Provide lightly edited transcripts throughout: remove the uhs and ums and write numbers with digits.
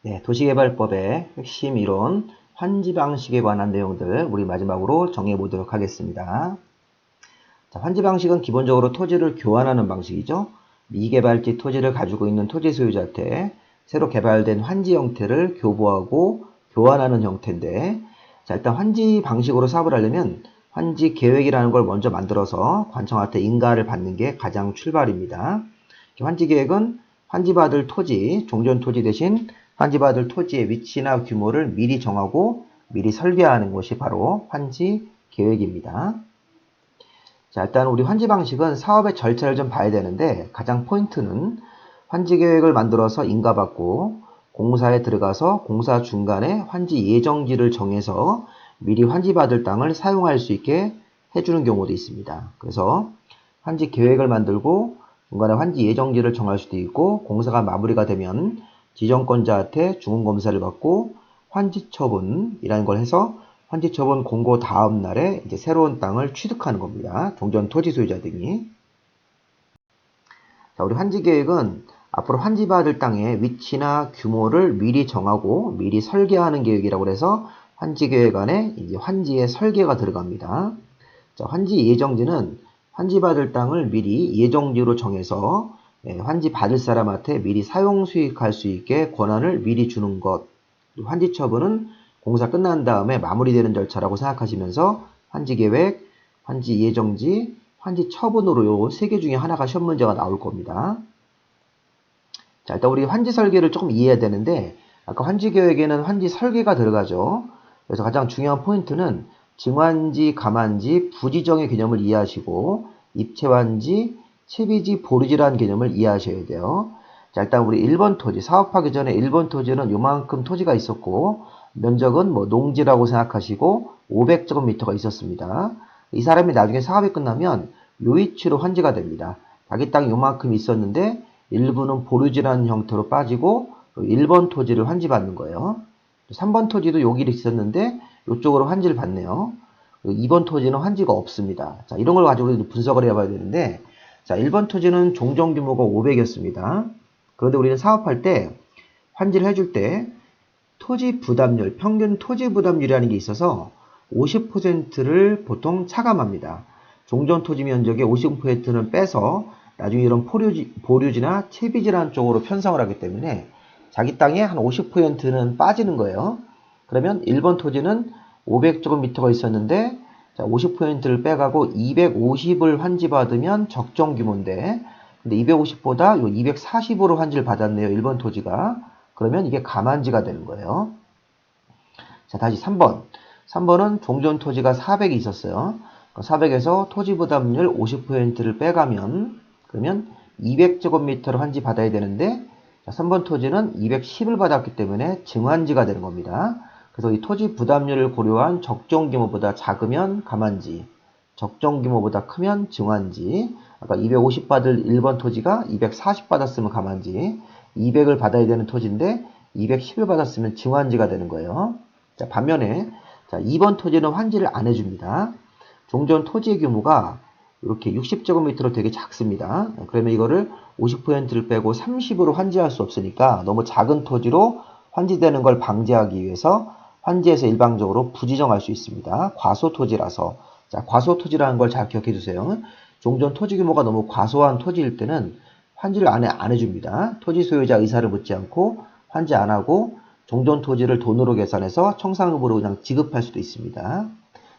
네, 도시개발법의 핵심 이론, 환지 방식에 관한 내용들 우리 마지막으로 정해 보도록 하겠습니다. 자, 환지 방식은 기본적으로 토지를 교환하는 방식이죠. 미개발지 토지를 가지고 있는 토지 소유자한테 새로 개발된 환지 형태를 교부하고 교환하는 형태인데, 자, 일단 환지 방식으로 사업을 하려면 환지 계획이라는 걸 먼저 만들어서 관청한테 인가를 받는 게 가장 출발입니다. 환지 계획은 환지받을 토지, 종전 토지 대신 환지받을 토지의 위치나 규모를 미리 정하고 미리 설계하는 것이 바로 환지 계획입니다. 자, 일단 우리 환지 방식은 사업의 절차를 좀 봐야 되는데, 가장 포인트는 환지 계획을 만들어서 인가받고 공사에 들어가서 공사 중간에 환지 예정지를 정해서 미리 환지받을 땅을 사용할 수 있게 해주는 경우도 있습니다. 그래서 환지 계획을 만들고 중간에 환지 예정지를 정할 수도 있고, 공사가 마무리가 되면 지정권자한테 중원검사를 받고 환지 처분이라는 걸 해서 환지 처분 공고 다음 날에 이제 새로운 땅을 취득하는 겁니다. 종전 토지 소유자 등이. 자, 우리 환지 계획은 앞으로 환지받을 땅의 위치나 규모를 미리 정하고 미리 설계하는 계획이라고 해서 환지 계획 안에 이제 환지의 설계가 들어갑니다. 자, 환지 예정지는 환지받을 땅을 미리 예정지로 정해서 환지 받을 사람한테 미리 사용 수익할 수 있게 권한을 미리 주는 것. 환지 처분은 공사 끝난 다음에 마무리되는 절차라고 생각하시면서 환지 계획, 환지 예정지, 환지 처분으로 요 세 개 중에 하나가 시험 문제가 나올 겁니다. 자, 일단 우리 환지 설계를 조금 이해해야 되는데, 아까 환지 계획에는 환지 설계가 들어가죠. 그래서 가장 중요한 포인트는 증환지, 감환지, 부지정의 개념을 이해하시고 입체환지, 채비지, 보류지라는 개념을 이해하셔야 돼요. 자, 일단 우리 1번 토지, 사업하기 전에 1번 토지는 요만큼 토지가 있었고 면적은 뭐 농지라고 생각하시고 500제곱미터가 있었습니다. 이 사람이 나중에 사업이 끝나면 요 위치로 환지가 됩니다. 자기 땅이 요만큼 있었는데 일부는 보류지라는 형태로 빠지고 1번 토지를 환지받는 거예요. 3번 토지도 여기 있었는데 이쪽으로 환지를 받네요. 2번 토지는 환지가 없습니다. 자, 이런 걸 가지고 분석을 해봐야 되는데, 자, 1번 토지는 종전 규모가 500이었습니다. 그런데 우리는 사업할 때 환지를 해줄 때 토지 부담률, 평균 토지 부담률이라는 게 있어서 50%를 보통 차감합니다. 종전 토지 면적의 50%는 빼서 나중에 이런 보류지나 채비지라는 쪽으로 편성을 하기 때문에 자기 땅에 한 50%는 빠지는 거예요. 그러면 1번 토지는 500제곱미터가 있었는데, 자, 50%를 빼가고 250을 환지받으면 적정 규모인데, 근데 250보다 요 240으로 환지를 받았네요. 1번 토지가. 그러면 이게 감환지가 되는 거예요. 자, 다시 3번. 3번은 종전 토지가 400이 있었어요. 400에서 토지 부담률 50%를 빼가면, 그러면 200제곱미터를 환지 받아야 되는데, 자, 3번 토지는 210을 받았기 때문에 증환지가 되는 겁니다. 그래서 이 토지 부담률을 고려한 적정 규모보다 작으면 감환지, 적정 규모보다 크면 증환지. 아까 250 받을 1번 토지가 240 받았으면 감환지, 200을 받아야 되는 토지인데 210을 받았으면 증환지가 되는 거예요. 자, 반면에 자, 2번 토지는 환지를 안 해줍니다. 종전 토지의 규모가 이렇게 60제곱미터로 되게 작습니다. 그러면 이거를 50%를 빼고 30으로 환지할 수 없으니까 너무 작은 토지로 환지되는 걸 방지하기 위해서 환지에서 일방적으로 부지정할 수 있습니다. 과소토지라서. 자, 과소토지라는 걸 잘 기억해 주세요. 종전 토지 규모가 너무 과소한 토지일 때는 환지를 안 해줍니다. 토지 소유자 의사를 묻지 않고 환지 안 하고 종전 토지를 돈으로 계산해서 청산금으로 그냥 지급할 수도 있습니다.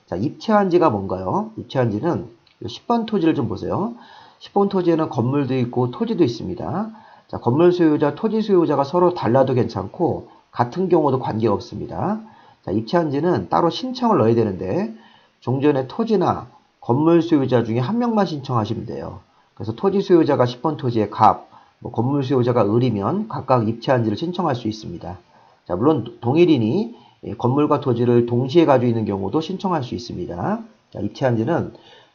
자, 입체환지가 뭔가요? 입체환지는 10번 토지를 좀 보세요. 10번 토지에는 건물도 있고 토지도 있습니다. 자, 건물 소유자, 토지 소유자가 서로 달라도 괜찮고 같은 경우도 관계가 없습니다. 자, 입체환지는 따로 신청을 넣어야 되는데 종전의 토지나 건물 소유자 중에 한 명만 신청하시면 돼요. 그래서 토지 소유자가 10번 토지의 갑, 건물 소유자가 을이면 각각 입체환지를 신청할 수 있습니다. 자, 물론 동일인이 건물과 토지를 동시에 가지고 있는 경우도 신청할 수 있습니다. 자, 입체환지는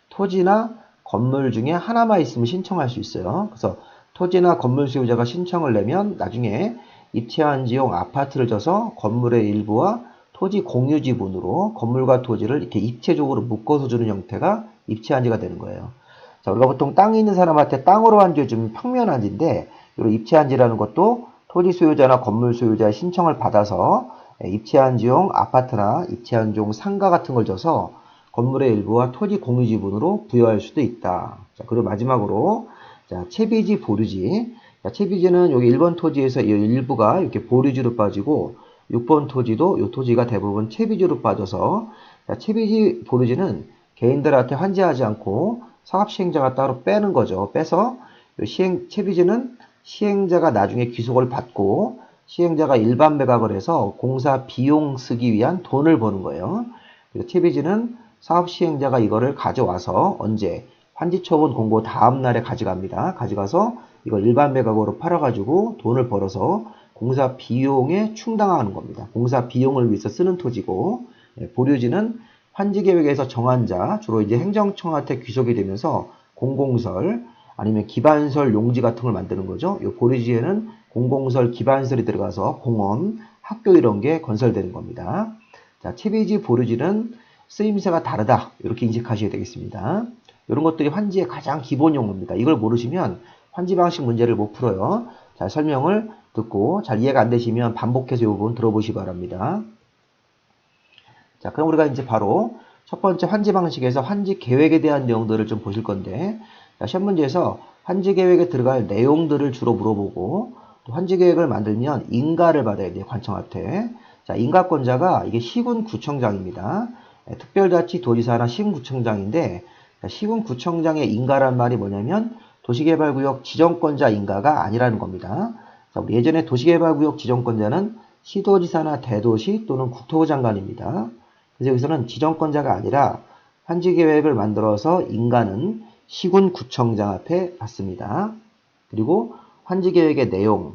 토지나 건물 중에 하나만 있으면 신청할 수 있어요. 그래서 토지나 건물 소유자가 신청을 내면 나중에 입체환지용 아파트를 져서 건물의 일부와 토지 공유 지분으로 건물과 토지를 이렇게 입체적으로 묶어서 주는 형태가 입체환지가 되는 거예요. 자, 우리가 보통 땅이 있는 사람한테 땅으로 환지해주면 평면환지인데, 이런 입체환지라는 것도 토지 소유자나 건물 소유자의 신청을 받아서 입체한지용 아파트나 입체한지용 상가 같은 걸 줘서 건물의 일부와 토지 공유 지분으로 부여할 수도 있다. 자, 그리고 마지막으로 자, 채비지 보류지. 자, 채비지는 여기 1번 토지에서 이 일부가 이렇게 보류지로 빠지고 6번 토지도 이 토지가 대부분 채비지로 빠져서 자, 채비지 보류지는 개인들한테 환지하지 않고 사업시행자가 따로 빼는 거죠. 빼서 채비지는 시행자가 나중에 귀속을 받고 시행자가 일반 매각을 해서 공사 비용 쓰기 위한 돈을 버는 거예요. 그리고 채비지는 사업 시행자가 이거를 가져와서 언제 환지처분 공고 다음 날에 가져갑니다. 가져가서 이걸 일반 매각으로 팔아가지고 돈을 벌어서 공사 비용에 충당하는 겁니다. 공사 비용을 위해서 쓰는 토지고 보류지는 환지계획에서 정한 자 주로 이제 행정청한테 귀속이 되면서 공공설 아니면 기반설 용지 같은 걸 만드는 거죠. 이 보류지에는 공공설 기반설이 들어가서 공원, 학교 이런 게 건설되는 겁니다. 자, 채비지 보류지는 쓰임새가 다르다. 이렇게 인식하셔야 되겠습니다. 이런 것들이 환지의 가장 기본 용어입니다. 이걸 모르시면 환지 방식 문제를 못 풀어요. 자, 설명을 듣고 잘 이해가 안 되시면 반복해서 이 부분 들어보시기 바랍니다. 자, 그럼 우리가 이제 바로 첫 번째 환지 방식에서 환지 계획에 대한 내용들을 좀 보실 건데, 자, 시험 문제에서 환지 계획에 들어갈 내용들을 주로 물어보고, 또 환지 계획을 만들면 인가를 받아야 돼요, 관청한테. 자, 인가권자가 이게 시군구청장입니다. 특별자치도지사나 시군구청장인데, 시군구청장의 인가란 말이 뭐냐면 도시개발구역 지정권자 인가가 아니라는 겁니다. 자, 우리 예전에 도시개발구역 지정권자는 시도지사나 대도시 또는 국토부 장관입니다. 그래서 여기서는 지정권자가 아니라 환지계획을 만들어서 인가는 시군구청장 앞에 받습니다. 그리고 환지계획의 내용,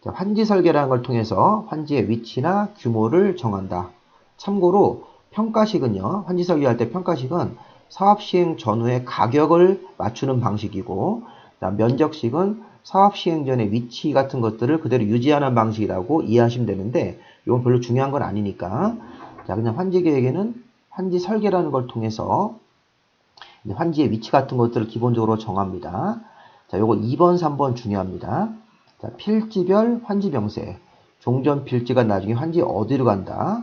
환지설계라는 걸 통해서 환지의 위치나 규모를 정한다. 참고로 평가식은요, 환지설계할 때 평가식은 사업시행 전후의 가격을 맞추는 방식이고, 면적식은 사업시행 전의 위치 같은 것들을 그대로 유지하는 방식이라고 이해하시면 되는데, 이건 별로 중요한 건 아니니까. 자, 그냥 환지계획에는 환지설계라는 걸 통해서 환지의 위치 같은 것들을 기본적으로 정합니다. 자, 요거 2번, 3번 중요합니다. 자, 필지별 환지명세. 종전 필지가 나중에 환지 어디로 간다.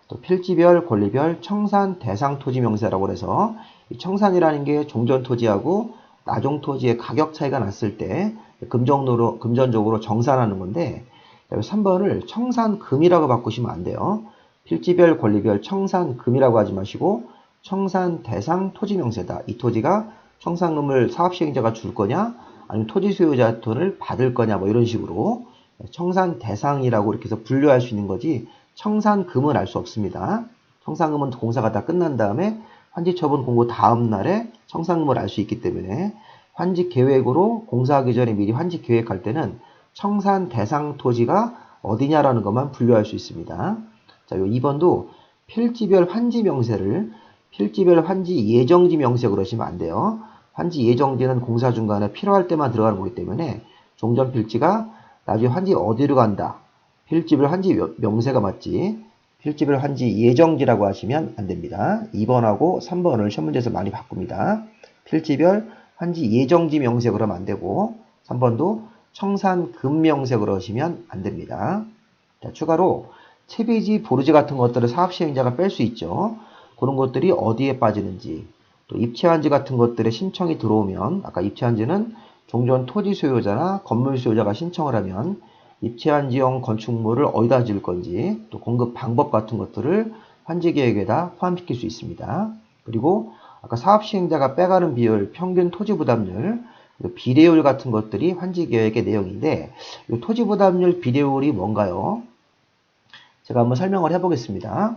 또 필지별, 권리별, 청산, 대상 토지 명세라고 해서 이 청산이라는 게 종전 토지하고 나종 토지의 가격 차이가 났을 때 금전적으로 정산하는 건데 3번을 청산금이라고 바꾸시면 안 돼요. 필지별, 권리별, 청산금이라고 하지 마시고 청산 대상 토지 명세다. 이 토지가 청산금을 사업시행자가 줄 거냐 아니면 토지 소유자 돈을 받을 거냐 뭐 이런 식으로 청산 대상이라고 이렇게 해서 분류할 수 있는 거지 청산금은 알 수 없습니다. 청산금은 공사가 다 끝난 다음에 환지처분 공고 다음 날에 청산금을 알 수 있기 때문에 환지 계획으로 공사하기 전에 미리 환지 계획할 때는 청산 대상 토지가 어디냐라는 것만 분류할 수 있습니다. 자, 요 2번도 필지별 환지 명세를 필지별 환지 예정지 명세 그러시면 안 돼요. 환지 예정지는 공사 중간에 필요할 때만 들어가는 거기 때문에 종전 필지가 나중에 환지 어디로 간다. 필지별 환지 명세가 맞지 필지별 환지 예정지라고 하시면 안 됩니다. 2번하고 3번을 시험 문제에서 많이 바꿉니다. 필지별 환지 예정지 명세 그러면 안 되고 3번도 청산금 명세 그러시면 안 됩니다. 자, 추가로 채비지, 보루지 같은 것들을 사업시행자가 뺄 수 있죠. 그런 것들이 어디에 빠지는지 또 입체한지 같은 것들의 신청이 들어오면 아까 입체한지는 종전 토지 소유자나 건물 소유자가 신청을 하면 입체한지형 건축물을 어디다 지을 건지 또 공급 방법 같은 것들을 환지계획에다 포함시킬 수 있습니다. 그리고 아까 사업시행자가 빼가는 비율, 평균 토지부담률, 비례율 같은 것들이 환지계획의 내용인데 이 토지부담률 비례율이 뭔가요? 제가 한번 설명을 해보겠습니다.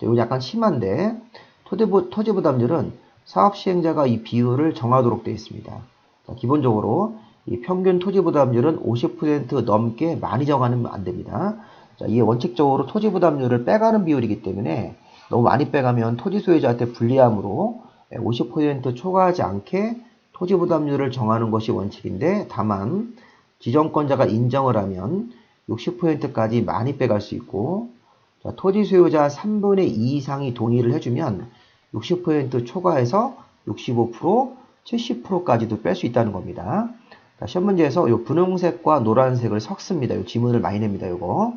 이거 약간 심한데 토지부담률은 사업시행자가 이 비율을 정하도록 되어 있습니다. 자, 기본적으로 이 평균 토지부담률은 50% 넘게 많이 정하면 안 됩니다. 자, 이게 원칙적으로 토지부담률을 빼가는 비율이기 때문에 너무 많이 빼가면 토지 소유자한테 불리하므로 50% 초과하지 않게 토지부담률을 정하는 것이 원칙인데 다만 지정권자가 인정을 하면 60%까지 많이 빼갈 수 있고 자, 토지 소유자 3분의 2 이상이 동의를 해주면 60% 초과해서 65%, 70%까지도 뺄 수 있다는 겁니다. 자, 시험 문제에서 요 분홍색과 노란색을 섞습니다. 요 지문을 많이 냅니다. 요거.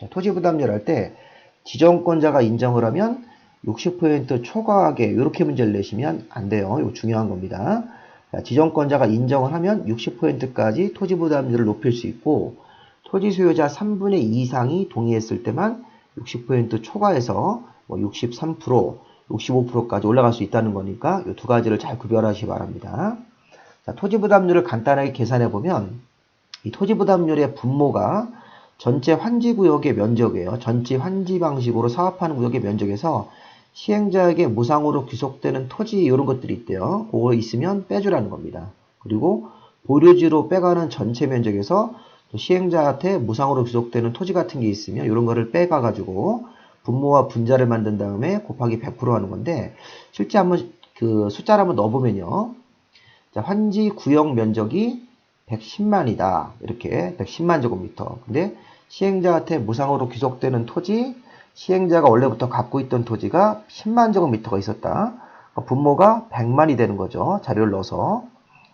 자, 토지 부담률 할 때 지정권자가 인정을 하면 60% 초과하게 이렇게 문제를 내시면 안 돼요. 이거 중요한 겁니다. 자, 지정권자가 인정을 하면 60%까지 토지 부담률을 높일 수 있고 토지 소유자 3분의 2 이상이 동의했을 때만 60% 초과해서 뭐 63%, 65%까지 올라갈 수 있다는 거니까 이 두 가지를 잘 구별하시기 바랍니다. 자, 토지 부담률을 간단하게 계산해 보면 이 토지 부담률의 분모가 전체 환지 구역의 면적이에요. 전체 환지 방식으로 사업하는 구역의 면적에서 시행자에게 무상으로 귀속되는 토지 이런 것들이 있대요. 그거 있으면 빼주라는 겁니다. 그리고 보류지로 빼가는 전체 면적에서 시행자한테 무상으로 귀속되는 토지 같은 게 있으면 이런 거를 빼가가지고 분모와 분자를 만든 다음에 곱하기 100% 하는 건데 실제 한번 그 숫자를 한번 넣어보면요. 자, 환지 구역 면적이 110만이다. 이렇게 110만 제곱미터. 근데 시행자한테 무상으로 귀속되는 토지, 시행자가 원래부터 갖고 있던 토지가 10만 제곱미터가 있었다. 분모가 100만이 되는 거죠. 자료를 넣어서.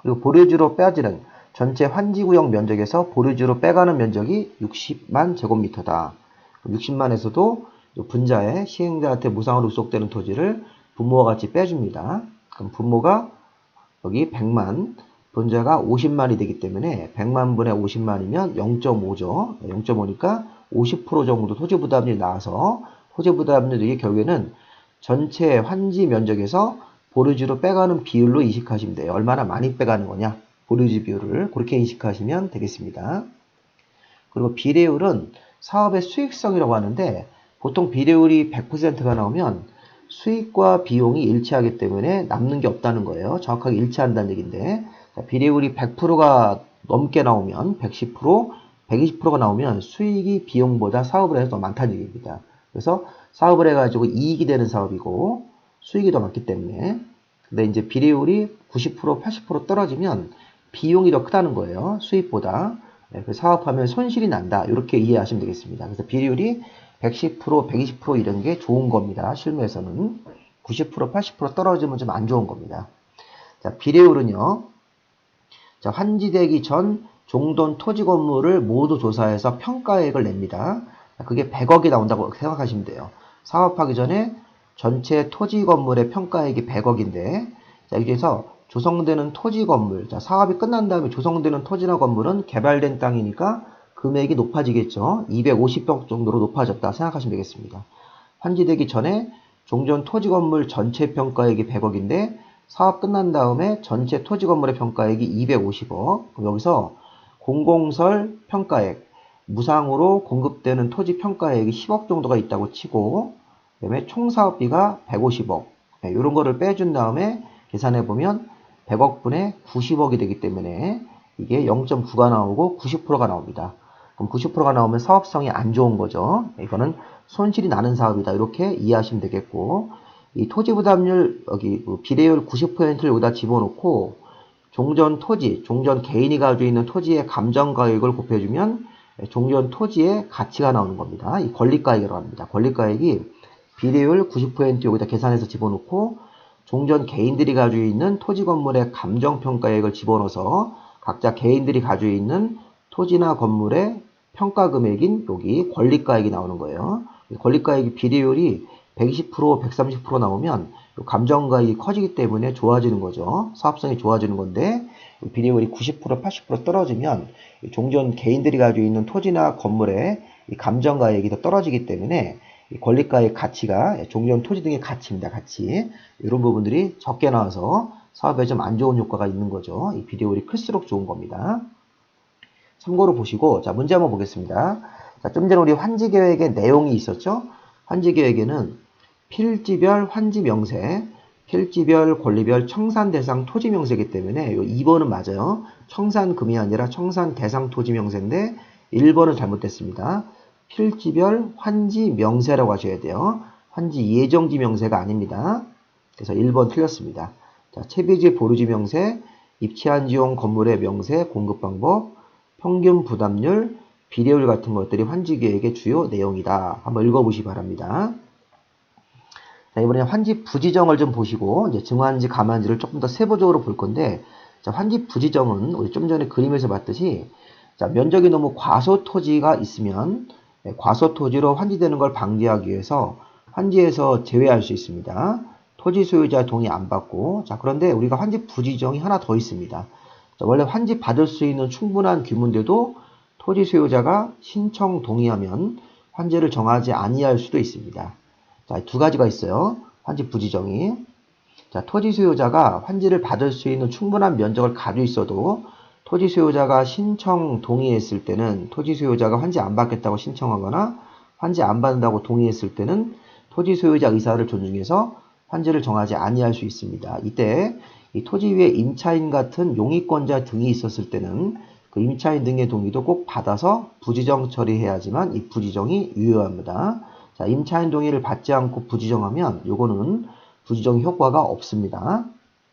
그리고 보류지로 빼지는 전체 환지구역 면적에서 보류지로 빼가는 면적이 60만 제곱미터다. 60만에서도 분자에 시행자한테 무상으로 귀속되는 토지를 분모와 같이 빼줍니다. 그럼 분모가 여기 100만, 분자가 50만이 되기 때문에 100만 분의 50만이면 0.5죠. 0.5니까 50% 정도 토지 부담률이 나와서 토지 부담률이 결국에는 전체 환지 면적에서 보류지로 빼가는 비율로 인식하시면 돼요. 얼마나 많이 빼가는 거냐. 보류지 비율을 그렇게 인식하시면 되겠습니다. 그리고 비례율은 사업의 수익성이라고 하는데 보통 비례율이 100%가 나오면 수익과 비용이 일치하기 때문에 남는 게 없다는 거예요. 정확하게 일치한다는 얘기인데 비례율이 100%가 넘게 나오면 110%, 120%가 나오면 수익이 비용보다 사업을 해서 더 많다는 얘기입니다. 그래서 사업을 해가지고 이익이 되는 사업이고 수익이 더 많기 때문에 근데 이제 비례율이 90%, 80% 떨어지면 비용이 더 크다는 거예요. 수익보다. 사업하면 손실이 난다. 이렇게 이해하시면 되겠습니다. 그래서 비례율이 110%, 120% 이런 게 좋은 겁니다. 실무에서는 90%, 80% 떨어지면 좀 안 좋은 겁니다. 자, 비례율은요. 자, 환지되기 전 종돈 토지 건물을 모두 조사해서 평가액을 냅니다. 그게 100억이 나온다고 생각하시면 돼요. 사업하기 전에 전체 토지 건물의 평가액이 100억인데 자, 여기에서 조성되는 토지 건물, 자, 사업이 끝난 다음에 조성되는 토지나 건물은 개발된 땅이니까 금액이 높아지겠죠. 250억 정도로 높아졌다 생각하시면 되겠습니다. 환지되기 전에 종전 토지 건물 전체 평가액이 100억인데 사업 끝난 다음에 전체 토지 건물의 평가액이 250억. 그럼 여기서 공공설 평가액, 무상으로 공급되는 토지 평가액이 10억 정도가 있다고 치고 그다음에 총 사업비가 150억. 네, 이런 거를 빼준 다음에 계산해 보면 100억 분의 90억이 되기 때문에 이게 0.9가 나오고 90%가 나옵니다. 그럼 90%가 나오면 사업성이 안 좋은 거죠. 이거는 손실이 나는 사업이다. 이렇게 이해하시면 되겠고 이 토지 부담률 여기 비례율 90%를 여기다 집어넣고 종전 토지, 종전 개인이 가지고 있는 토지의 감정가액을 곱해주면 종전 토지의 가치가 나오는 겁니다. 이 권리가액이라고 합니다. 권리가액이 비례율 90% 여기다 계산해서 집어넣고 종전 개인들이 가지고 있는 토지 건물의 감정평가액을 집어넣어서 각자 개인들이 가지고 있는 토지나 건물의 평가 금액인 여기 권리가액이 나오는 거예요. 권리가액이 비례율이 120%, 130% 나오면 감정가액이 커지기 때문에 좋아지는 거죠. 사업성이 좋아지는 건데 비례율이 90%, 80% 떨어지면 종전 개인들이 가지고 있는 토지나 건물의 감정가액이 더 떨어지기 때문에 권리가액 가치가 종전 토지 등의 가치입니다. 가치. 이런 부분들이 적게 나와서 사업에 좀 안 좋은 효과가 있는 거죠. 이 비례율이 클수록 좋은 겁니다. 참고로 보시고 자 문제 한번 보겠습니다. 자, 좀 전에 우리 환지계획의 내용이 있었죠. 환지계획에는 필지별 환지 명세, 필지별 권리별 청산 대상 토지 명세이기 때문에 2번은 맞아요. 청산금이 아니라 청산 대상 토지 명세인데 1번은 잘못됐습니다. 필지별 환지 명세라고 하셔야 돼요. 환지 예정지 명세가 아닙니다. 그래서 1번 틀렸습니다. 자, 채비지 보류지 명세, 입치한지용 건물의 명세, 공급 방법, 평균 부담률, 비례율 같은 것들이 환지계획의 주요 내용이다. 한번 읽어보시기 바랍니다. 자, 이번에 환지 부지정을 좀 보시고 이제 증환지, 감환지를 조금 더 세부적으로 볼 건데 자, 환지 부지정은 우리 좀 전에 그림에서 봤듯이 자, 면적이 너무 과소토지가 있으면 과소토지로 환지되는 걸 방지하기 위해서 환지에서 제외할 수 있습니다. 토지 소유자 동의 안 받고. 자, 그런데 우리가 환지 부지정이 하나 더 있습니다. 자, 원래 환지 받을 수 있는 충분한 규모인데도 토지 소유자가 신청 동의하면 환지를 정하지 아니할 수도 있습니다. 자, 두 가지가 있어요. 환지 부지정이. 자, 토지 소유자가 환지를 받을 수 있는 충분한 면적을 가지고 있어도 토지 소유자가 신청 동의했을 때는 토지 소유자가 환지 안 받겠다고 신청하거나 환지 안 받는다고 동의했을 때는 토지 소유자 의사를 존중해서 환지를 정하지 아니할 수 있습니다. 이때 이 토지 위에 임차인 같은 용의권자 등이 있었을 때는 그 임차인 등의 동의도 꼭 받아서 부지정 처리해야지만 이 부지정이 유효합니다. 자, 임차인 동의를 받지 않고 부지정하면 요거는 부지정 효과가 없습니다.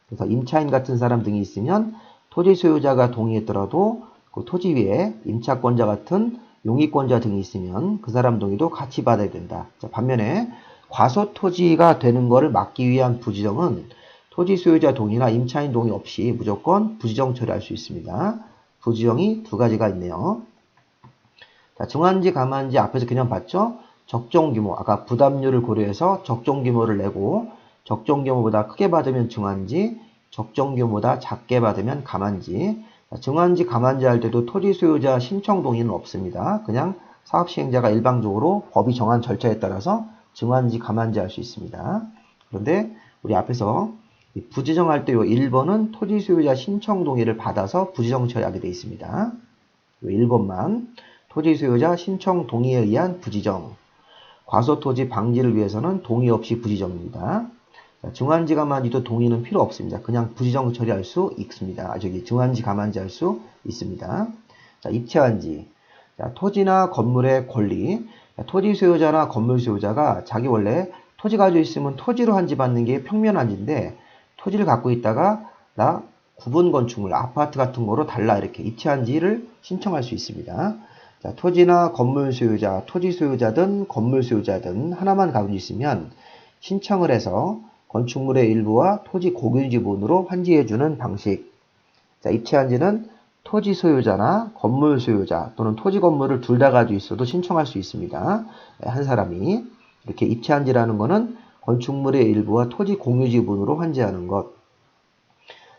그래서 임차인 같은 사람 등이 있으면 토지 소유자가 동의했더라도 그 토지 위에 임차권자 같은 용의권자 등이 있으면 그 사람 동의도 같이 받아야 된다. 자, 반면에 과소토지가 되는 것을 막기 위한 부지정은 토지 소유자 동의나 임차인 동의 없이 무조건 부지정 처리할 수 있습니다. 부지정이 두 가지가 있네요. 자, 중한지, 감한지 앞에서 그냥 봤죠? 적정 규모, 아까 부담률을 고려해서 적정 규모를 내고 적정 규모보다 크게 받으면 중한지, 적정 규모보다 작게 받으면 감한지. 자, 중한지, 감한지 할 때도 토지 소유자 신청 동의는 없습니다. 그냥 사업 시행자가 일방적으로 법이 정한 절차에 따라서 중한지, 감한지 할 수 있습니다. 그런데 우리 앞에서 부지정할 때 요 1번은 토지 소유자 신청 동의를 받아서 부지정 처리하게 되어 있습니다. 요 1번만 토지 소유자 신청 동의에 의한 부지정. 과소토지 방지를 위해서는 동의 없이 부지정입니다. 자, 중한지, 감한지도 동의는 필요 없습니다. 그냥 부지정 처리할 수 있습니다. 중한지, 감한지 할 수 있습니다. 자, 입체한지. 자, 토지나 건물의 권리. 자, 토지 소유자나 건물 소유자가 자기 원래 토지 가지고 있으면 토지로 한지 받는 게 평면한지인데 토지를 갖고 있다가 나 구분 건축물, 아파트 같은 거로 달라 이렇게 입체한지를 신청할 수 있습니다. 자, 토지나 건물 소유자, 토지 소유자든 건물 소유자든 하나만 가지고 있으면 신청을 해서 건축물의 일부와 토지 공유 지분으로 환지해주는 방식. 자, 입체한지는 토지 소유자나 건물 소유자 또는 토지 건물을 둘 다 가지고 있어도 신청할 수 있습니다. 한 사람이. 이렇게 입체한지라는 거는 건축물의 일부와 토지 공유 지분으로 환지하는 것.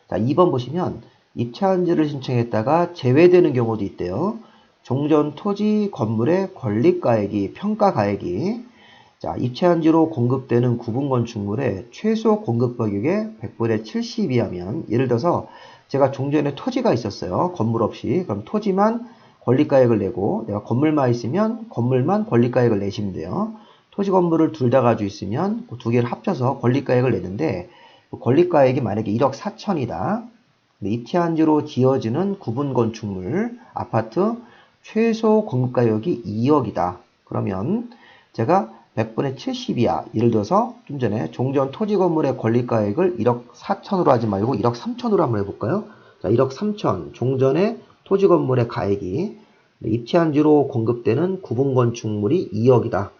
자, 2번 보시면 입체한지를 신청했다가 제외되는 경우도 있대요. 종전 토지 건물의 권리가액이 평가가액이 자, 입체한지로 공급되는 구분 건축물의 최소 공급 가격의 100분의 70이 하면 예를 들어서 제가 종전에 토지가 있었어요. 건물 없이. 그럼 토지만 권리가액을 내고 내가 건물만 있으면 건물만 권리가액을 내시면 돼요. 토지 건물을 둘 다 가지고 있으면 그 두 개를 합쳐서 권리가액을 내는데 그 권리가액이 만약에 1억 4천이다. 입체한지로 지어지는 구분 건축물 아파트 최소 공급가격이 2억이다. 그러면 제가 100분의 70이야. 예를 들어서 좀 전에 종전 토지 건물의 권리가액을 1억 4천으로 하지 말고 1억 3천으로 한번 해볼까요? 자, 1억 3천 종전의 토지 건물의 가액이 입체한지로 공급되는 구분 건축물이 2억이다.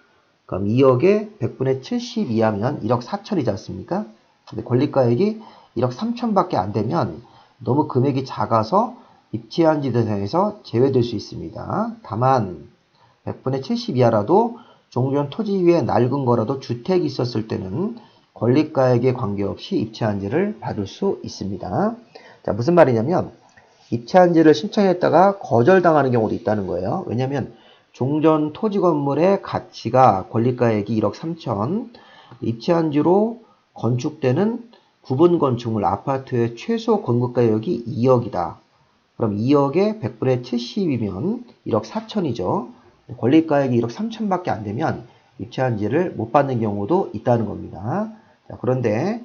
그럼 2억에 100분의 72하면 1억 4천이지 않습니까? 근데 권리가액이 1억 3천밖에 안 되면 너무 금액이 작아서 입체한지 대상에서 제외될 수 있습니다. 다만 100분의 70 이하라도 종전 토지 위에 낡은 거라도 주택이 있었을 때는 권리가액에 관계없이 입체한지를 받을 수 있습니다. 자, 무슨 말이냐면 입체한지를 신청했다가 거절당하는 경우도 있다는 거예요. 왜냐하면 종전 토지 건물의 가치가 권리가액이 1억 3천, 입체한지로 건축되는 구분 건축물 아파트의 최소 공급가격이 2억이다. 그럼 2억에 100분의 70이면 1억 4천이죠. 권리가액이 1억 3천밖에 안 되면 입체한지를 못 받는 경우도 있다는 겁니다. 자, 그런데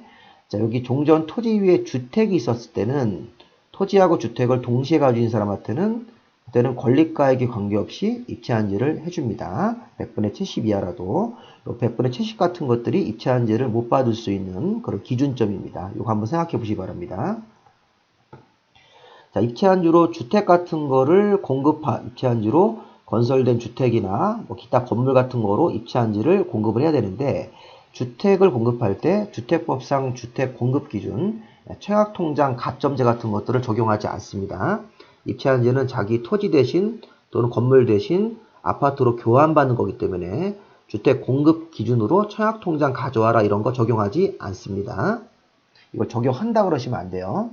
자, 여기 종전 토지 위에 주택이 있었을 때는 토지하고 주택을 동시에 가지고 있는 사람한테는 그때는 권리가액에 관계없이 입체한지를 해줍니다. 100분의 70 이하라도 100분의 70 같은 것들이 입체한지를 못 받을 수 있는 그런 기준점입니다. 이거 한번 생각해 보시기 바랍니다. 자, 입체한지로 주택 같은 거를 입체한지로 건설된 주택이나 뭐 기타 건물 같은 거로 입체한지를 공급을 해야 되는데 주택을 공급할 때 주택법상 주택 공급 기준 청약통장 가점제 같은 것들을 적용하지 않습니다. 입찰한지는 자기 토지 대신 또는 건물 대신 아파트로 교환받는 거기 때문에 주택 공급 기준으로 청약통장 가져와라 이런 거 적용하지 않습니다. 이걸 적용한다 그러시면 안 돼요.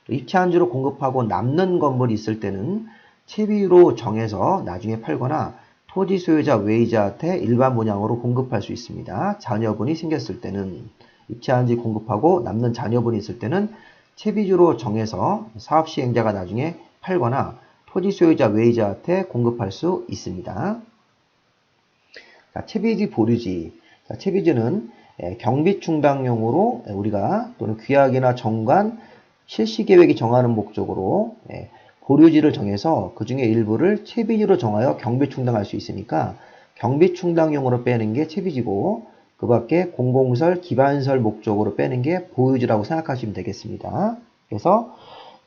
또 입찰한지로 공급하고 남는 건물이 있을 때는 채비로 정해서 나중에 팔거나 토지 소유자 외이자한테 일반 분양으로 공급할 수 있습니다. 자녀분이 생겼을 때는 입찰한지 공급하고 남는 자녀분이 있을 때는 채비주로 정해서 사업 시행자가 나중에 팔거나 토지 소유자 외이자한테 공급할 수 있습니다. 자, 채비지 보류지. 자, 채비지는 경비 충당용으로 우리가 또는 규약이나 정관 실시 계획이 정하는 목적으로 보류지를 정해서 그 중에 일부를 채비지로 정하여 경비 충당할 수 있으니까 경비 충당용으로 빼는 게 채비지고 그 밖에 공공설, 기반설 목적으로 빼는 게 보유지라고 생각하시면 되겠습니다. 그래서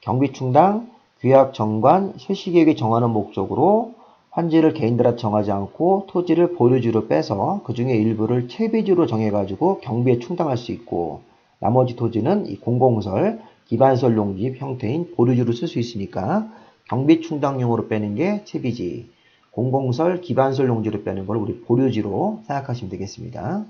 경비 충당, 규약 정관, 실시 계획이 정하는 목적으로 환지를 개인들한테 정하지 않고 토지를 보유지로 빼서 그 중에 일부를 채비지로 정해가지고 경비에 충당할 수 있고 나머지 토지는 이 공공설, 기반설 용지 형태인 보유지로 쓸 수 있으니까 경비 충당용으로 빼는 게 채비지, 공공설, 기반설 용지로 빼는 걸 우리 보유지로 생각하시면 되겠습니다.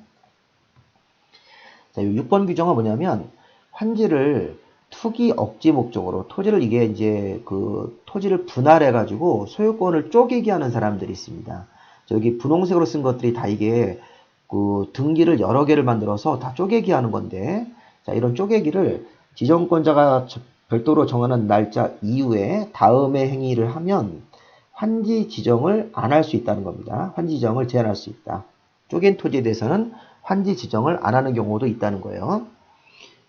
자, 6번 규정은 뭐냐면 환지를 투기 억지 목적으로 토지를 이게 이제 그 토지를 분할해 가지고 소유권을 쪼개기 하는 사람들이 있습니다. 저기 분홍색으로 쓴 것들이 다 이게 그 등기를 여러 개를 만들어서 다 쪼개기 하는 건데, 자, 이런 쪼개기를 지정권자가 별도로 정하는 날짜 이후에 다음에 행위를 하면 환지 지정을 안 할 수 있다는 겁니다. 환지 지정을 제한할 수 있다. 쪼갠 토지에 대해서는 환지 지정을 안 하는 경우도 있다는 거예요.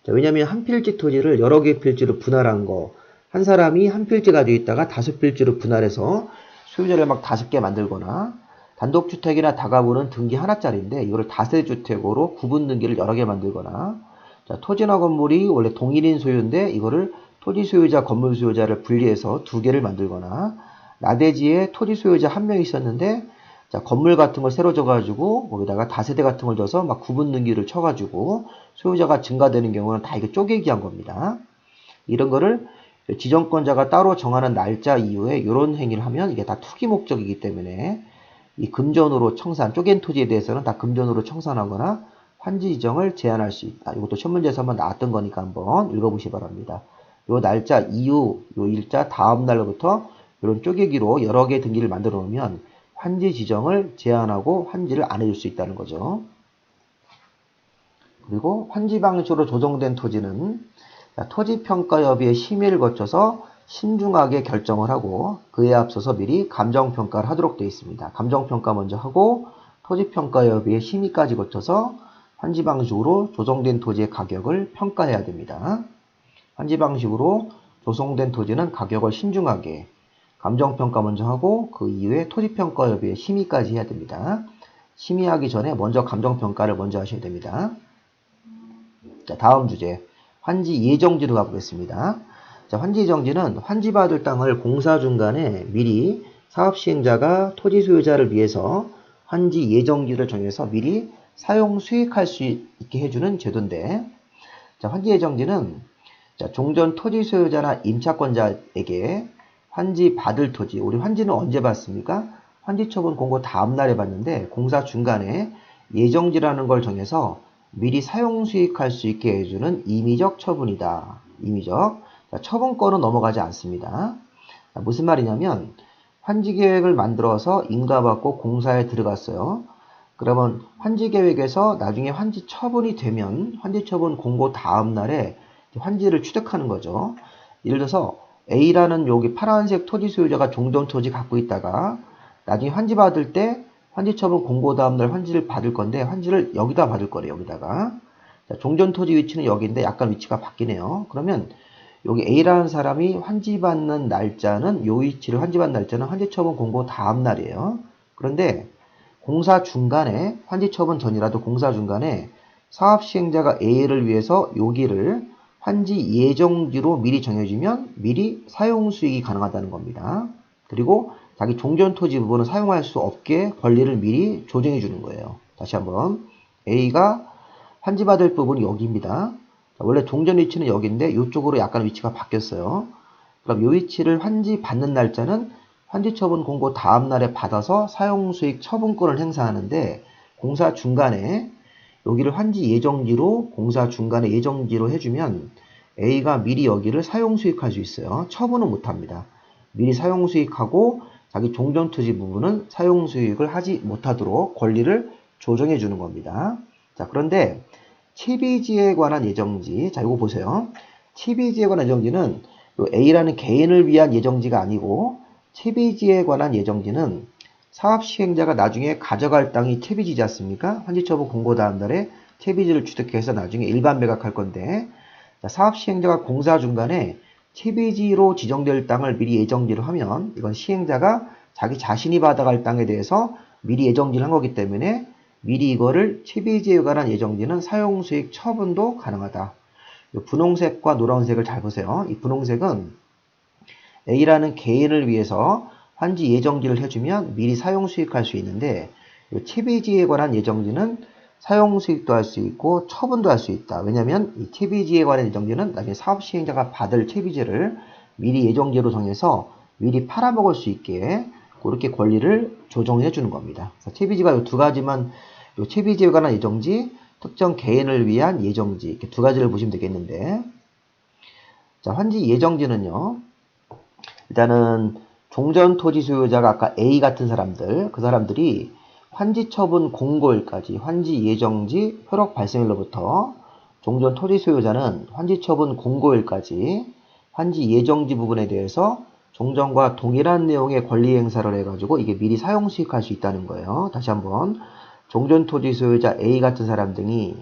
자, 왜냐하면 한 필지 토지를 여러 개 필지로 분할한 거, 한 사람이 한 필지 가지고 있다가 5필지로 분할해서 소유자를 막 5개 만들거나 단독주택이나 다가구는 등기 하나짜리인데 이거를 다세주택으로 구분 등기를 여러 개 만들거나, 자, 토지나 건물이 원래 동일인 소유인데 이거를 토지 소유자, 건물 소유자를 분리해서 2개를 만들거나, 나대지에 토지 소유자 1명이 있었는데 자, 건물 같은 걸 새로 줘가지고 거기다가 다세대 같은 걸 줘서 막 구분 등기를 쳐가지고 소유자가 증가되는 경우는 다 이게 쪼개기 한 겁니다. 이런 거를 지정권자가 따로 정하는 날짜 이후에 이런 행위를 하면 이게 다 투기 목적이기 때문에 이 금전으로 청산, 쪼갠 토지에 대해서는 다 금전으로 청산하거나 환지 지정을 제한할 수 있다. 이것도 천문제에서 한번 나왔던 거니까 한번 읽어보시기 바랍니다. 요 날짜 이후, 요 일자 다음 날로부터 이런 쪼개기로 여러 개 등기를 만들어 놓으면 환지 지정을 제한하고 환지를 안 해줄 수 있다는 거죠. 그리고 환지 방식으로 조정된 토지는 토지평가협의회 심의를 거쳐서 신중하게 결정을 하고 그에 앞서서 미리 감정평가를 하도록 되어 있습니다. 감정평가 먼저 하고 토지평가협의회 심의까지 거쳐서 환지 방식으로 조정된 토지의 가격을 평가해야 됩니다. 환지 방식으로 조성된 토지는 가격을 신중하게 감정평가 먼저 하고 그 이후에 토지평가협의회 심의까지 해야 됩니다. 심의하기 전에 먼저 감정평가를 먼저 하셔야 됩니다. 자, 다음 주제 환지 예정지로 가보겠습니다. 자, 환지 예정지는 환지받을 땅을 공사 중간에 미리 사업시행자가 토지 소유자를 위해서 환지 예정지를 정해서 미리 사용 수익할 수 있게 해주는 제도인데, 자, 환지 예정지는 자, 종전 토지 소유자나 임차권자에게 환지 받을 토지, 우리 환지는 언제 받습니까? 환지처분 공고 다음날에 받는데 공사 중간에 예정지라는 걸 정해서 미리 사용 수익할 수 있게 해주는 임의적 처분이다. 임의적. 자, 처분권은 넘어가지 않습니다. 자, 무슨 말이냐면 환지계획을 만들어서 인가받고 공사에 들어갔어요. 그러면 환지계획에서 나중에 환지 처분이 되면 환지처분 공고 다음날에 환지를 취득하는 거죠. 예를 들어서 A라는 여기 파란색 토지 소유자가 종전 토지 갖고 있다가 나중에 환지 받을 때 환지처분 공고 다음날 환지를 받을 건데 환지를 여기다 받을 거래요. 여기다가. 자, 종전 토지 위치는 여기인데 약간 위치가 바뀌네요. 그러면 여기 A라는 사람이 환지 받는 날짜는 요 위치를 환지 받는 날짜는 환지처분 공고 다음날이에요. 그런데 공사 중간에 환지처분 전이라도 공사 중간에 사업시행자가 A를 위해서 여기를 환지 예정지로 미리 정해주면 미리 사용 수익이 가능하다는 겁니다. 그리고 자기 종전 토지 부분은 사용할 수 없게 권리를 미리 조정해 주는 거예요. 다시 한번 A가 환지받을 부분이 여기입니다. 원래 종전 위치는 여기인데 이쪽으로 약간 위치가 바뀌었어요. 그럼 이 위치를 환지 받는 날짜는 환지 처분 공고 다음 날에 받아서 사용수익 처분권을 행사하는데 공사 중간에 여기를 환지 예정지로 공사 중간에 예정지로 해주면 A가 미리 여기를 사용수익할 수 있어요. 처분은 못합니다. 미리 사용수익하고 자기 종전토지 부분은 사용수익을 하지 못하도록 권리를 조정해 주는 겁니다. 자, 그런데 채비지에 관한 예정지, 자, 이거 보세요. 채비지에 관한 예정지는 A라는 개인을 위한 예정지가 아니고 채비지에 관한 예정지는 사업 시행자가 나중에 가져갈 땅이 채비지지 않습니까? 환지처분 공고 다음 날에 채비지를 취득해서 나중에 일반 매각할 건데, 자, 사업 시행자가 공사 중간에 채비지로 지정될 땅을 미리 예정지를 하면 이건 시행자가 자기 자신이 받아갈 땅에 대해서 미리 예정지를 한 거기 때문에 미리 이거를 채비지에 관한 예정지는 사용수익 처분도 가능하다. 분홍색과 노란색을 잘 보세요. 이 분홍색은 A라는 개인을 위해서 환지 예정지를 해주면 미리 사용수익할 수 있는데 이 채비지에 관한 예정지는 사용수익도 할 수 있고 처분도 할 수 있다. 왜냐하면 이 채비지에 관한 예정지는 나중에 사업 시행자가 받을 채비지를 미리 예정지로 정해서 미리 팔아먹을 수 있게 그렇게 권리를 조정해 주는 겁니다. 채비지가 이 두 가지만, 이 채비지에 관한 예정지, 특정 개인을 위한 예정지, 이렇게 두 가지를 보시면 되겠는데, 자, 환지 예정지는요, 일단은 종전 토지 소유자가 아까 A 같은 사람들, 그 사람들이 환지 처분 공고일까지, 환지 예정지 효력 발생일로부터 종전 토지 소유자는 환지 처분 공고일까지 환지 예정지 부분에 대해서 종전과 동일한 내용의 권리 행사를 해가지고 이게 미리 사용 수익할 수 있다는 거예요. 다시 한번 종전 토지 소유자 A 같은 사람 등이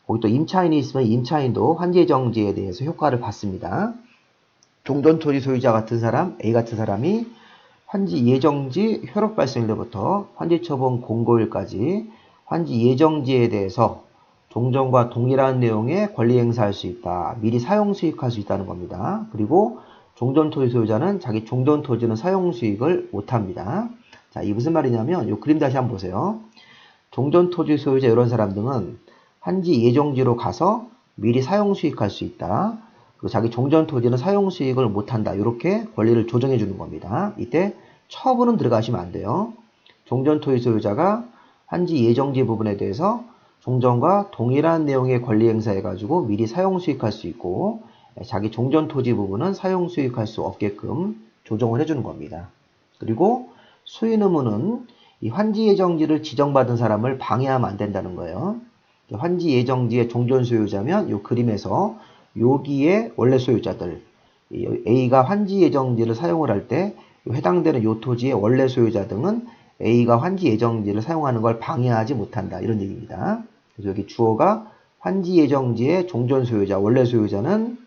거기 또 임차인이 있으면 임차인도 환지 예정지에 대해서 효과를 받습니다. 종전 토지 소유자 같은 사람 A 같은 사람이 환지 예정지 효력 발생일로부터 환지 처분 공고일까지 환지 예정지에 대해서 종전과 동일한 내용의 권리 행사할 수 있다. 미리 사용 수익할 수 있다는 겁니다. 그리고 종전 토지 소유자는 자기 종전 토지는 사용 수익을 못합니다. 자, 이게 무슨 말이냐면 이 그림 다시 한번 보세요. 종전 토지 소유자 이런 사람 등은 환지 예정지로 가서 미리 사용 수익할 수 있다. 그리고 자기 종전 토지는 사용 수익을 못한다. 이렇게 권리를 조정해 주는 겁니다. 이때 처분은 들어가시면 안 돼요. 종전 토지 소유자가 환지 예정지 부분에 대해서 종전과 동일한 내용의 권리 행사해가지고 미리 사용 수익할 수 있고 자기 종전 토지 부분은 사용 수익할 수 없게끔 조정을 해주는 겁니다. 그리고 수인 의무는 이 환지 예정지를 지정받은 사람을 방해하면 안 된다는 거예요. 환지 예정지의 종전 소유자면 이 그림에서 여기에 원래 소유자들 A가 환지 예정지를 사용을 할 때 해당되는 요 토지의 원래 소유자 등은 A가 환지 예정지를 사용하는 걸 방해하지 못한다. 이런 얘기입니다. 그래서 여기 주어가 환지 예정지의 종전 소유자, 원래 소유자는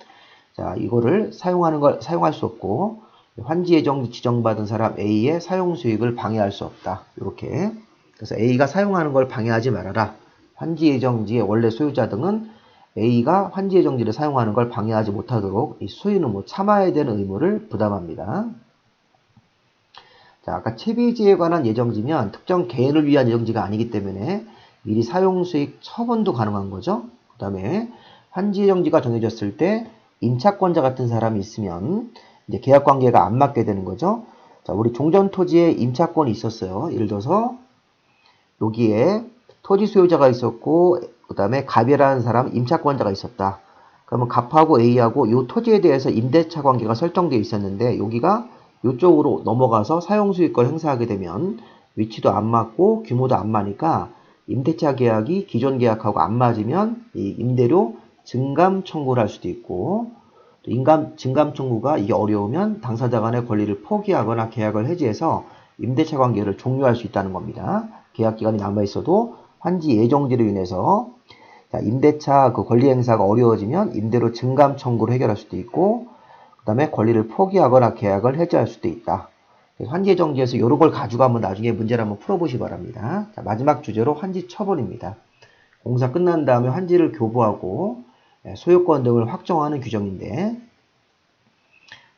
자, 이거를 사용할 수 없고 환지 예정지 지정받은 사람 A의 사용 수익을 방해할 수 없다. 이렇게. 그래서 A가 사용하는 걸 방해하지 말아라. 환지 예정지의 원래 소유자 등은 A가 환지 예정지를 사용하는 걸 방해하지 못하도록 이 수인은 참아야 되는 의무를 부담합니다. 자, 아까 채비지에 관한 예정지면 특정 개인을 위한 예정지가 아니기 때문에 미리 사용수익 처분도 가능한 거죠. 그 다음에 환지 예정지가 정해졌을 때 임차권자 같은 사람이 있으면 이제 계약관계가 안 맞게 되는 거죠. 자, 우리 종전 토지에 임차권이 있었어요. 예를 들어서 여기에 토지 소유자가 있었고 그 다음에 갑이라는 사람 임차권자가 있었다. 그러면 갑하고 A하고 이 토지에 대해서 임대차 관계가 설정되어 있었는데 여기가 이쪽으로 넘어가서 사용수익권을 행사하게 되면 위치도 안 맞고 규모도 안 맞으니까 임대차 계약이 기존 계약하고 안 맞으면 이 임대료 증감 청구를 할 수도 있고 또 증감 청구가 이게 어려우면 당사자 간의 권리를 포기하거나 계약을 해지해서 임대차 관계를 종료할 수 있다는 겁니다. 계약 기간이 남아 있어도 환지 예정지로 인해서 자, 임대차 그 권리 행사가 어려워지면 임대료 증감 청구를 해결할 수도 있고 그 다음에 권리를 포기하거나 계약을 해지할 수도 있다. 환지 예정지에서 이런 걸 가지고 한번 나중에 문제를 한번 풀어보시기 바랍니다. 자, 마지막 주제로 환지 처분입니다. 공사 끝난 다음에 환지를 교부하고 소유권 등을 확정하는 규정인데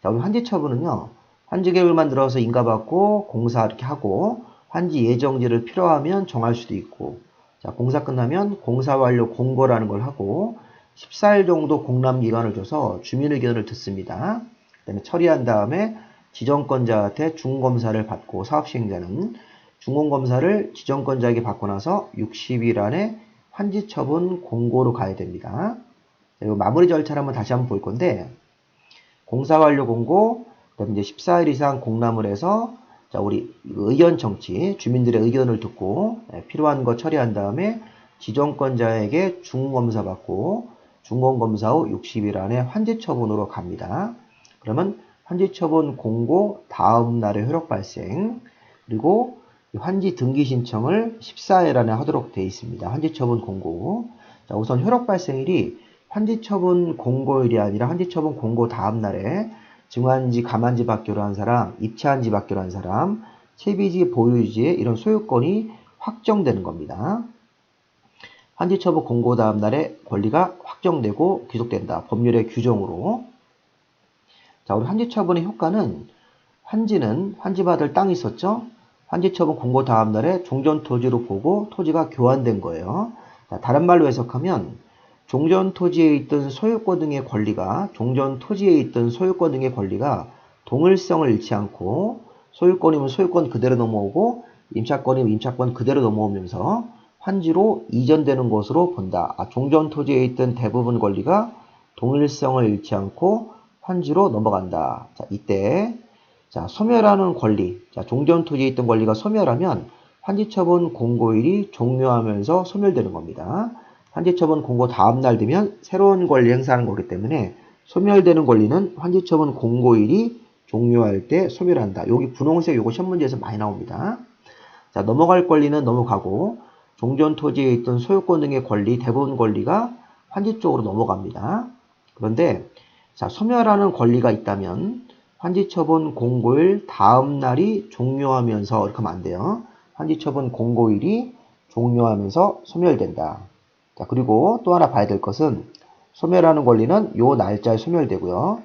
자, 우리 환지 처분은요. 환지 계획을 들어서 인가받고 공사 이렇게 하고 환지 예정지를 필요하면 정할 수도 있고 자, 공사 끝나면 공사 완료 공고라는 걸 하고 14일 정도 공람 기간을 줘서 주민 의견을 듣습니다. 그다음에 처리한 다음에 지정권자한테 중검사를 받고 사업시행자는 중공검사를 지정권자에게 받고 나서 60일 안에 환지처분 공고로 가야 됩니다. 그리고 마무리 절차를 다시 한번 볼 건데 공사 완료 공고, 그다음에 이제 14일 이상 공람을 해서 자, 우리 의견 청취, 주민들의 의견을 듣고 필요한 거 처리한 다음에 지정권자에게 중공검사 받고 중공검사 후 60일 안에 환지처분으로 갑니다. 그러면 환지처분 공고 다음 날에 효력 발생, 그리고 환지 등기 신청을 14일 안에 하도록 되어 있습니다. 환지처분 공고. 자, 우선 효력 발생일이 환지처분 공고일이 아니라 환지처분 공고 다음 날에 증환지, 감환지 받기로 한 사람, 입찰한지 받기로 한 사람, 채비지, 보유지의 이런 소유권이 확정되는 겁니다. 환지처분 공고 다음 날에 권리가 확정되고 귀속된다. 법률의 규정으로. 자, 우리 환지처분의 효과는 환지는 환지받을 땅이 있었죠? 환지처분 공고 다음 날에 종전토지로 보고 토지가 교환된 거예요. 자, 다른 말로 해석하면 종전토지에 있던 소유권 등의 권리가 종전토지에 있던 소유권 등의 권리가 동일성을 잃지 않고 소유권이면 소유권 그대로 넘어오고 임차권이면 임차권 그대로 넘어오면서 환지로 이전되는 것으로 본다. 종전토지에 있던 대부분 권리가 동일성을 잃지 않고 환지로 넘어간다. 자, 이때 자, 소멸하는 권리. 자, 종전토지에 있던 권리가 소멸하면 환지처분 공고일이 종료하면서 소멸되는 겁니다. 환지처분 공고 다음 날 되면 새로운 권리 행사하는 거기 때문에 소멸되는 권리는 환지처분 공고일이 종료할 때 소멸한다. 여기 분홍색 요거 시험 문제에서 많이 나옵니다. 자, 넘어갈 권리는 넘어가고 종전토지에 있던 소유권 등의 권리, 대부분 권리가 환지 쪽으로 넘어갑니다. 그런데 자, 소멸하는 권리가 있다면 환지처분 공고일 다음 날이 종료하면서 이렇게 하면 안 돼요. 환지처분 공고일이 종료하면서 소멸된다. 자, 그리고 또 하나 봐야 될 것은 소멸하는 권리는 요 날짜에 소멸되고요.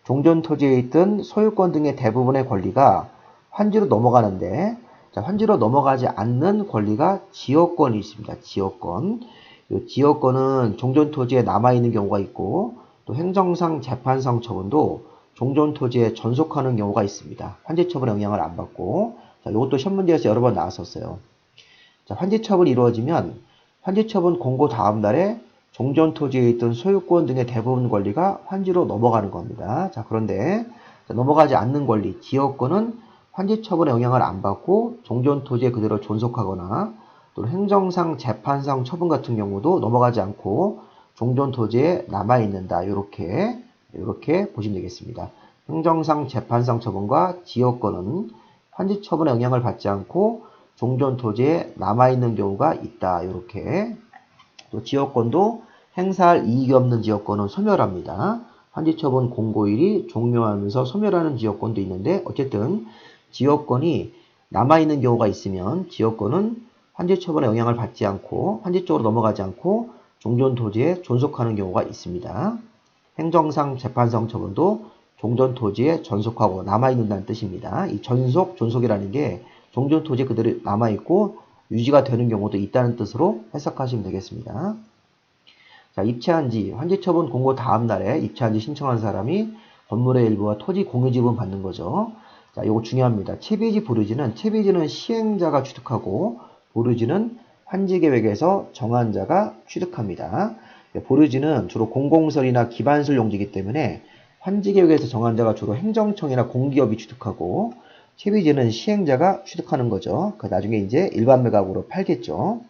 종전토지에 있던 소유권 등의 대부분의 권리가 환지로 넘어가는데 자, 환지로 넘어가지 않는 권리가 지역권이 있습니다. 지역권. 이 지역권은 종전토지에 남아있는 경우가 있고 또 행정상 재판상 처분도 종전토지에 전속하는 경우가 있습니다. 환지처분에 영향을 안 받고 자, 이것도 시험 문제에서 여러 번 나왔었어요. 자, 환지처분이 이루어지면 환지처분 공고 다음 날에 종전토지에 있던 소유권 등의 대부분 권리가 환지로 넘어가는 겁니다. 자, 그런데 자, 넘어가지 않는 권리, 지역권은 환지처분에 영향을 안 받고 종전토지에 그대로 존속하거나 또 행정상 재판상 처분 같은 경우도 넘어가지 않고 종전토지에 남아있는다. 이렇게 보시면 되겠습니다. 행정상 재판상 처분과 지역권은 환지처분에 영향을 받지 않고 종전토지에 남아있는 경우가 있다. 이렇게. 또 지역권도 행사할 이익이 없는 지역권은 소멸합니다. 환지처분 공고일이 종료하면서 소멸하는 지역권도 있는데 어쨌든 지역권이 남아있는 경우가 있으면 지역권은 환지처분에 영향을 받지 않고 환지 쪽으로 넘어가지 않고 종전토지에 존속하는 경우가 있습니다. 행정상 재판상 처분도 종전토지에 전속하고 남아있는다는 뜻입니다. 이 전속, 존속이라는 게 종전토지 그대로 남아있고 유지가 되는 경우도 있다는 뜻으로 해석하시면 되겠습니다. 자, 입체한지, 환지처분 공고 다음 날에 입체한지 신청한 사람이 건물의 일부와 토지 공유지분 받는 거죠. 자, 이거 중요합니다. 채비지, 보류지는 시행자가 취득하고 보류지는 환지계획에서 정한 자가 취득합니다. 보류지는 주로 공공설이나 기반설 용지이기 때문에 환지계획에서 정한 자가 주로 행정청이나 공기업이 취득하고 채비지는 시행자가 취득하는 거죠. 그 나중에 이제 일반 매각으로 팔겠죠.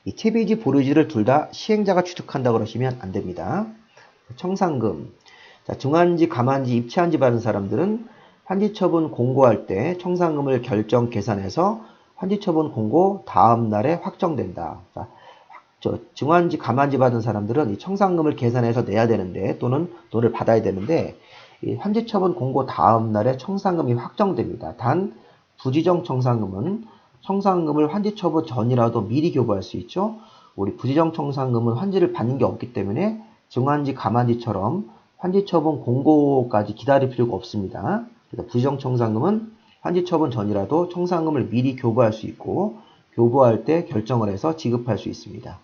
이 채비지, 보류지를 둘 다 시행자가 취득한다 그러시면 안 됩니다. 청산금. 자, 증환지, 감환지, 입체한지 받은 사람들은 환지처분 공고할 때 청산금을 결정 계산해서 환지처분 공고 다음 날에 확정된다. 자, 증환지, 감환지 받은 사람들은 이 청산금을 계산해서 내야 되는데 또는 돈을 받아야 되는데 이 환지처분 공고 다음 날에 청산금이 확정됩니다. 단 부지정 청산금은 청산금을 환지처분 전이라도 미리 교부할 수 있죠. 우리 부지정 청산금은 환지를 받는 게 없기 때문에 증환지, 감환지처럼 환지처분 공고까지 기다릴 필요가 없습니다. 그래서 부지정 청산금은 환지처분 전이라도 청산금을 미리 교부할 수 있고 교부할 때 결정을 해서 지급할 수 있습니다.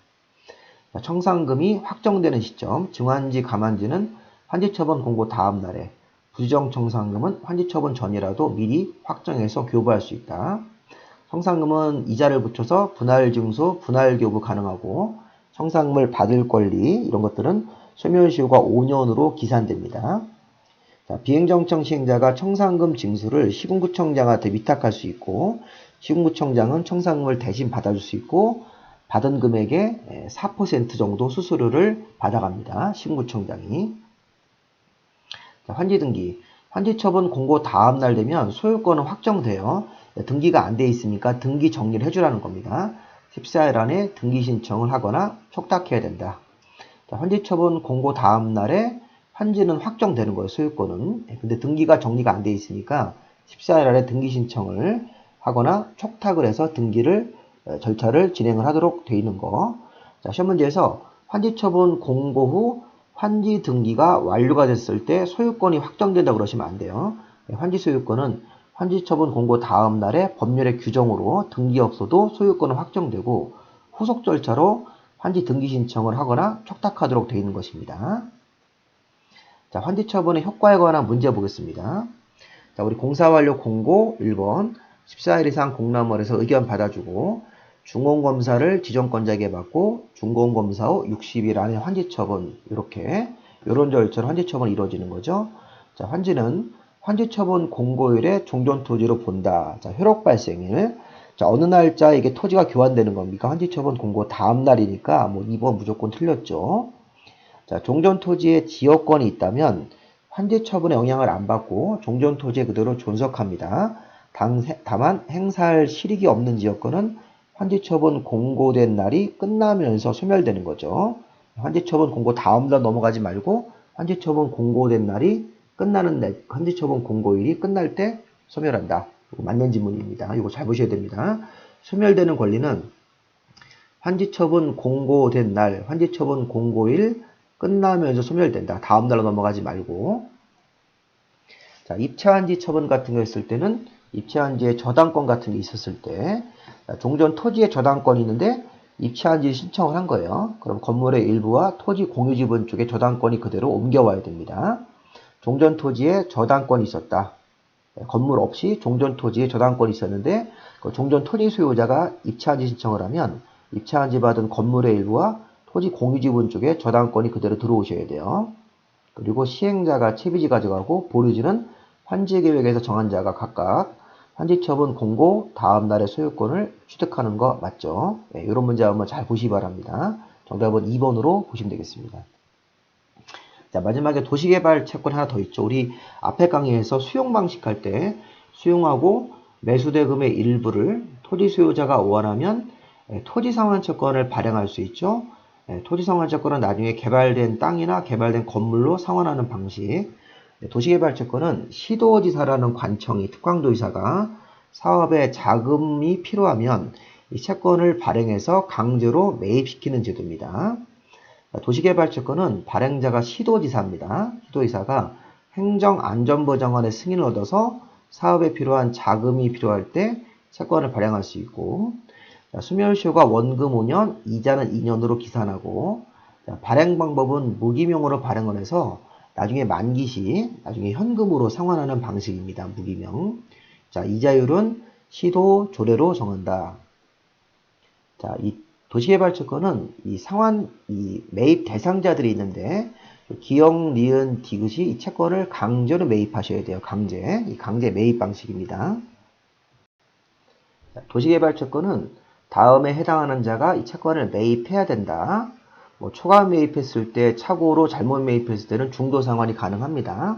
청산금이 확정되는 시점, 증환지, 감환지는 환지처분 공고 다음 날에, 부정 청산금은 환지처분 전이라도 미리 확정해서 교부할 수 있다. 청산금은 이자를 붙여서 분할증소, 분할교부 가능하고 청산금을 받을 권리 이런 것들은 소멸시효가 5년으로 기산됩니다. 자, 비행정청 시행자가 청산금 징수를 시군구청장한테 위탁할 수 있고 시군구청장은 청산금을 대신 받아줄 수 있고 받은 금액의 4% 정도 수수료를 받아갑니다. 시군구청장이. 자, 환지등기. 환지처분 공고 다음 날 되면 소유권은 확정돼요. 등기가 안 돼 있으니까 등기 정리를 해주라는 겁니다. 14일 안에 등기 신청을 하거나 촉탁해야 된다. 자, 환지처분 공고 다음 날에 환지는 확정되는 거예요. 소유권은. 근데 등기가 정리가 안 돼 있으니까 14일 안에 등기 신청을 하거나 촉탁을 해서 등기를 절차를 진행을 하도록 돼 있는 거. 자, 시험 문제에서 환지처분 공고 후 환지 등기가 완료가 됐을 때 소유권이 확정된다고 그러시면 안 돼요. 환지 소유권은 환지처분 공고 다음 날에 법률의 규정으로 등기 없어도 소유권은 확정되고 후속 절차로 환지 등기 신청을 하거나 촉탁하도록 되어 있는 것입니다. 자, 환지처분의 효과에 관한 문제 보겠습니다. 자, 우리 공사완료 공고 1번 14일 이상 공람원에서 의견 받아주고 중공검사를 지정권자에게 받고 중공검사 후 60일 안에 환지처분 이렇게 이런 절차로 환지처분이 이루어지는 거죠. 자, 환지는 환지처분 공고일에 종전토지로 본다. 자, 효력 발생일. 자, 어느 날짜에 이게 토지가 교환되는 겁니까? 환지처분 공고 다음 날이니까 뭐 2번 무조건 틀렸죠. 자, 종전토지에 지역권이 있다면 환지처분의 영향을 안 받고 종전토지에 그대로 존속합니다. 다만 행사할 실익이 없는 지역권은 환지처분 공고된 날이 끝나면서 소멸되는 거죠. 환지처분 공고 다음 날 넘어가지 말고 환지처분 공고된 날이 끝나는 날, 환지처분 공고일이 끝날 때 소멸한다. 맞는 지문입니다. 이거 잘 보셔야 됩니다. 소멸되는 권리는 환지처분 공고된 날, 환지처분 공고일 끝나면서 소멸된다. 다음 날로 넘어가지 말고. 자, 입체환지 처분 같은 거 했을 때는 입체환지의 저당권 같은 게 있었을 때 종전 토지의 저당권이 있는데 입체환지 신청을 한 거예요. 그럼 건물의 일부와 토지 공유지분 쪽에 저당권이 그대로 옮겨와야 됩니다. 종전 토지에 저당권이 있었다. 건물 없이 종전 토지에 저당권이 있었는데 그 종전 토지 소유자가 입체환지 신청을 하면 입체환지 받은 건물의 일부와 토지 공유지분 쪽에 저당권이 그대로 들어오셔야 돼요. 그리고 시행자가 채비지 가져가고 보류지는 환지계획에서 정한 자가 각각 환지처분 공고 다음 날의 소유권을 취득하는 거 맞죠? 네, 이런 문제 한번 잘 보시기 바랍니다. 정답은 2번으로 보시면 되겠습니다. 자, 마지막에 도시개발 채권 하나 더 있죠. 우리 앞에 강의에서 수용 방식 할 때 수용하고 매수대금의 일부를 토지 소유자가 원하면 토지상환채권을 발행할 수 있죠. 토지상환채권은 나중에 개발된 땅이나 개발된 건물로 상환하는 방식. 도시개발채권은 시도지사라는 관청이 특광도지사가 사업에 자금이 필요하면 이 채권을 발행해서 강제로 매입시키는 제도입니다. 도시개발채권은 발행자가 시도지사입니다. 시도지사가 행정안전부장관의 승인을 얻어서 사업에 필요한 자금이 필요할 때 채권을 발행할 수 있고, 소멸시효가 원금 5년, 이자는 2년으로 기산하고, 발행 방법은 무기명으로 발행을 해서 나중에 만기 시 나중에 현금으로 상환하는 방식입니다. 무기명. 자, 이자율은 시도 조례로 정한다. 자, 이 도시개발채권은 이 매입 대상자들이 있는데 기역, 니은, 디귿이 이 채권을 강제로 매입하셔야 돼요. 이 강제 매입 방식입니다. 자, 도시개발채권은 다음에 해당하는 자가 이 채권을 매입해야 된다. 뭐 초과 매입했을 때, 착오로 잘못 매입했을 때는 중도 상환이 가능합니다.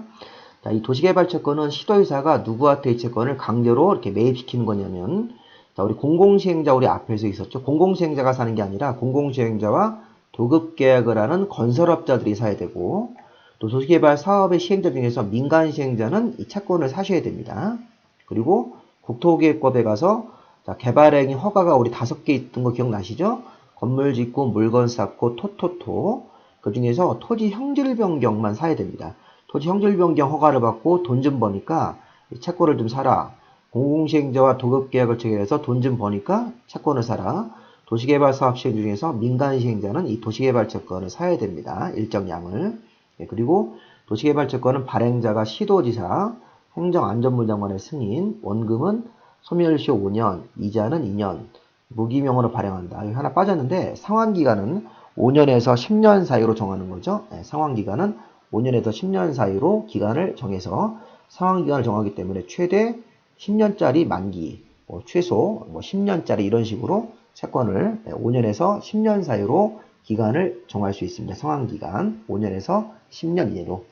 자, 이 도시개발채권은 시도의사가 누구한테 이 채권을 강제로 이렇게 매입시키는 거냐면, 자, 우리 공공시행자 우리 앞에서 있었죠. 공공시행자가 사는 게 아니라 공공시행자와 도급계약을 하는 건설업자들이 사야 되고, 또 도시개발 사업의 시행자 중에서 민간시행자는 이 채권을 사셔야 됩니다. 그리고 국토기획법에 가서 자, 개발행위 허가가 우리 5개 있던 거 기억나시죠? 건물 짓고 물건 쌓고 토토토. 그 중에서 토지 형질 변경만 사야 됩니다. 토지 형질 변경 허가를 받고 돈 좀 버니까 채권을 좀 사라. 공공시행자와 도급계약을 체결해서 돈 좀 버니까 채권을 사라. 도시개발 사업 시행 중에서 민간 시행자는 이 도시개발 채권을 사야 됩니다. 일정량을. 예, 그리고 도시개발 채권은 발행자가 시도지사, 행정안전부장관의 승인, 원금은 소멸시효 5년, 이자는 2년, 무기명으로 발행한다. 여기 하나 빠졌는데 상환기간은 5년에서 10년 사이로 정하는 거죠. 네, 상환기간은 5년에서 10년 사이로 기간을 정해서 상환기간을 정하기 때문에 최대 10년짜리 만기, 최소 10년짜리 이런 식으로 채권을 5년에서 10년 사이로 기간을 정할 수 있습니다. 상환기간 5년에서 10년 이내로.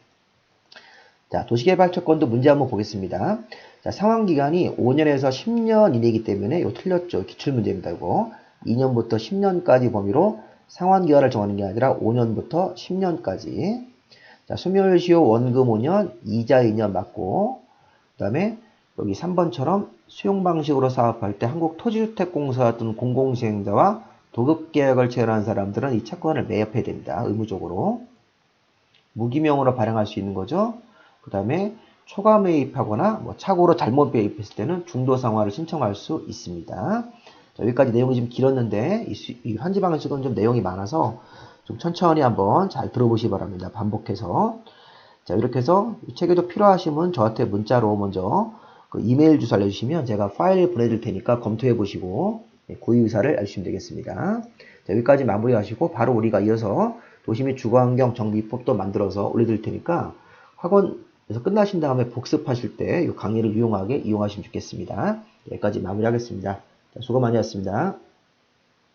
자, 도시개발 채권도 문제 한번 보겠습니다. 자, 상환기간이 5년에서 10년 이내이기 때문에 이거 틀렸죠. 기출문제입니다. 이거 2년부터 10년까지 범위로 상환기간을 정하는 게 아니라 5년부터 10년까지. 자, 소멸시효 원금 5년, 이자 2년 맞고, 그 다음에 여기 3번처럼 수용방식으로 사업할 때 한국토지주택공사 또는 공공시행자와 도급계약을 체결한 사람들은 이 채권을 매입해야 됩니다. 의무적으로. 무기명으로 발행할 수 있는 거죠. 그 다음에 초과 매입하거나 착오로 잘못 매입했을 때는 중도상환을 신청할 수 있습니다. 자, 여기까지 내용이 좀 길었는데 이 환지 방식은 좀 내용이 많아서 좀 천천히 한번 잘 들어보시기 바랍니다. 반복해서. 자, 이렇게 해서 이 책에도 필요하시면 저한테 문자로 먼저 그 이메일 주소 알려주시면 제가 파일 보내드릴 테니까 검토해 보시고 구입 의사를 알려주시면 되겠습니다. 자, 여기까지 마무리하시고 바로 우리가 이어서 도시 및 주거환경 정비법도 만들어서 올려드릴 테니까 학원에서 끝나신 다음에 복습하실 때 이 강의를 유용하게 이용하시면 좋겠습니다. 여기까지 마무리하겠습니다. 자, 수고 많이 하셨습니다.